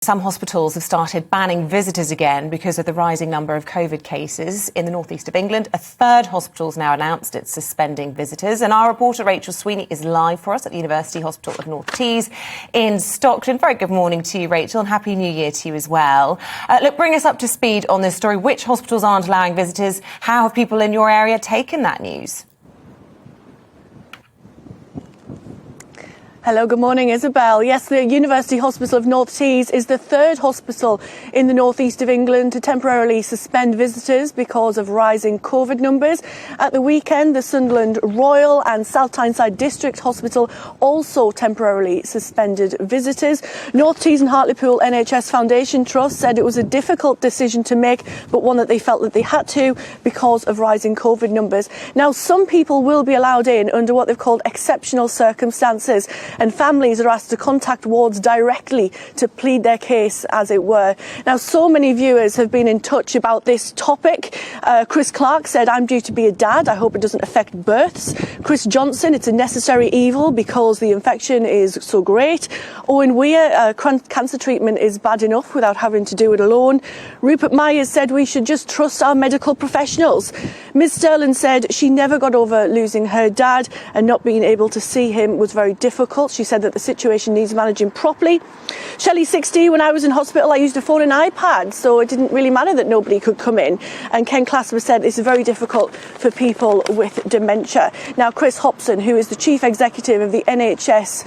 Some hospitals have started banning visitors again because of the rising number of COVID cases in the northeast of England. A third hospital has now announced it's suspending visitors. And our reporter Rachel Sweeney is live for us at the University Hospital of North Tees in Stockton. Very good morning to you, Rachel, and Happy New Year to you as well. Look, bring us up to speed on this story. Which hospitals aren't allowing visitors? How have people in your area taken that news? Hello, good morning, Isabel. Yes, the University Hospital of North Tees is the third hospital in the northeast of England to temporarily suspend visitors because of rising COVID numbers. At the weekend, the Sunderland Royal and South Tyneside District Hospital also temporarily suspended visitors. North Tees and Hartlepool NHS Foundation Trust said it was a difficult decision to make, but one that they felt that they had to because of rising COVID numbers. Now, some people will be allowed in under what they've called exceptional circumstances, and families are asked to contact wards directly to plead their case, as it were. Now, so many viewers have been in touch about this topic. Chris Clark said, "I'm due to be a dad. I hope it doesn't affect births." Chris Johnson, "It's a necessary evil because the infection is so great." Owen Weir, "Cancer treatment is bad enough without having to do it alone." Rupert Myers said, "We should just trust our medical professionals." Ms Sterling said she never got over losing her dad, and not being able to see him was very difficult. She said that the situation needs managing properly. Shelley, 60, "When I was in hospital, I used a phone and iPad, so it didn't really matter that nobody could come in." And Ken Clasper said this is very difficult for people with dementia. Now, Chris Hobson, who is the chief executive of the NHS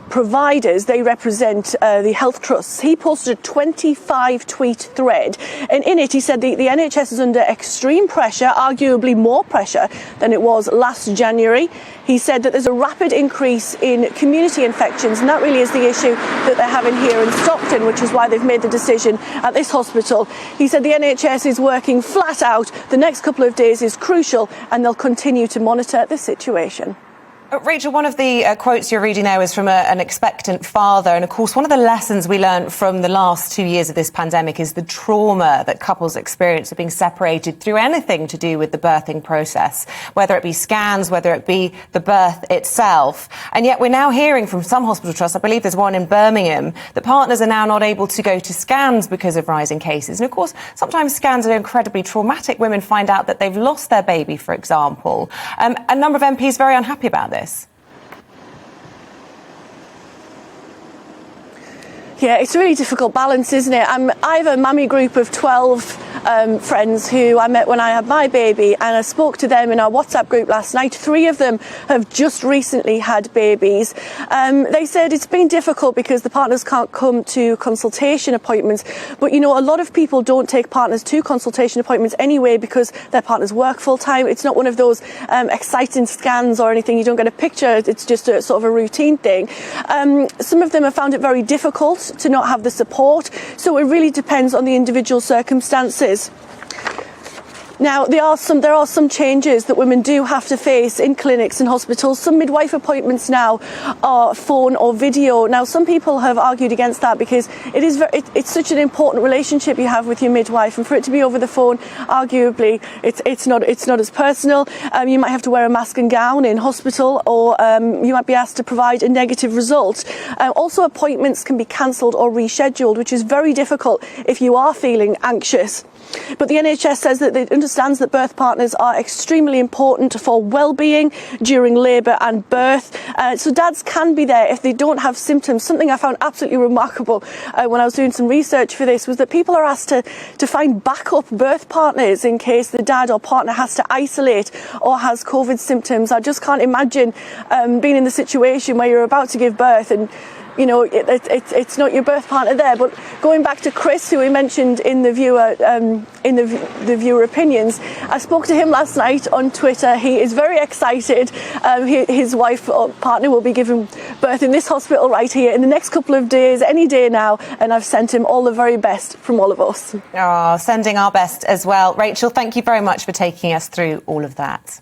providers, they represent the health trusts. He posted a 25-tweet thread, and in it he said the NHS is under extreme pressure, arguably more pressure than it was last January. He said that there's a rapid increase in community infections, and that really is the issue that they're having here in Stockton, which is why they've made the decision at this hospital. He said the NHS is working flat out. The next couple of days is crucial, and they'll continue to monitor the situation. Rachel, one of the quotes you're reading there was from an expectant father. And of course, one of the lessons we learned from the last 2 years of this pandemic is the trauma that couples experience of being separated through anything to do with the birthing process, whether it be scans, whether it be the birth itself. And yet we're now hearing from some hospital trusts, I believe there's one in Birmingham, that partners are now not able to go to scans because of rising cases. And of course, sometimes scans are incredibly traumatic. Women find out that they've lost their baby, for example. A number of MPs very unhappy about this. Yeah, it's a really difficult balance, isn't it? I have a mammy group of 12 friends who I met when I had my baby, and I spoke to them in our WhatsApp group last night. 3 of them have just recently had babies. They said it's been difficult because the partners can't come to consultation appointments. But, you know, a lot of people don't take partners to consultation appointments anyway because their partners work full time. It's not one of those exciting scans or anything. You don't get a picture. It's just a sort of a routine thing. Some of them have found it very difficult to not have the support, so it really depends on the individual circumstances. Now, there are some changes that women do have to face in clinics and hospitals. Some midwife appointments now are phone or video. Now, some people have argued against that because it's such an important relationship you have with your midwife, and for it to be over the phone, arguably, it's not as personal. You might have to wear a mask and gown in hospital, or you might be asked to provide a negative result. Also, appointments can be cancelled or rescheduled, which is very difficult if you are feeling anxious. But the NHS says that it understands that birth partners are extremely important for well-being during labour and birth. So dads can be there if they don't have symptoms. Something I found absolutely remarkable when I was doing some research for this was that people are asked to find backup birth partners in case the dad or partner has to isolate or has COVID symptoms. I just can't imagine being in the situation where you're about to give birth and you know, it's not your birth partner there. But going back to Chris, who we mentioned in the viewer opinions, I spoke to him last night on Twitter. He is very excited. His wife or partner will be giving birth in this hospital right here in the next couple of days, any day now. And I've sent him all the very best from all of us. Oh, sending our best as well. Rachel, thank you very much for taking us through all of that.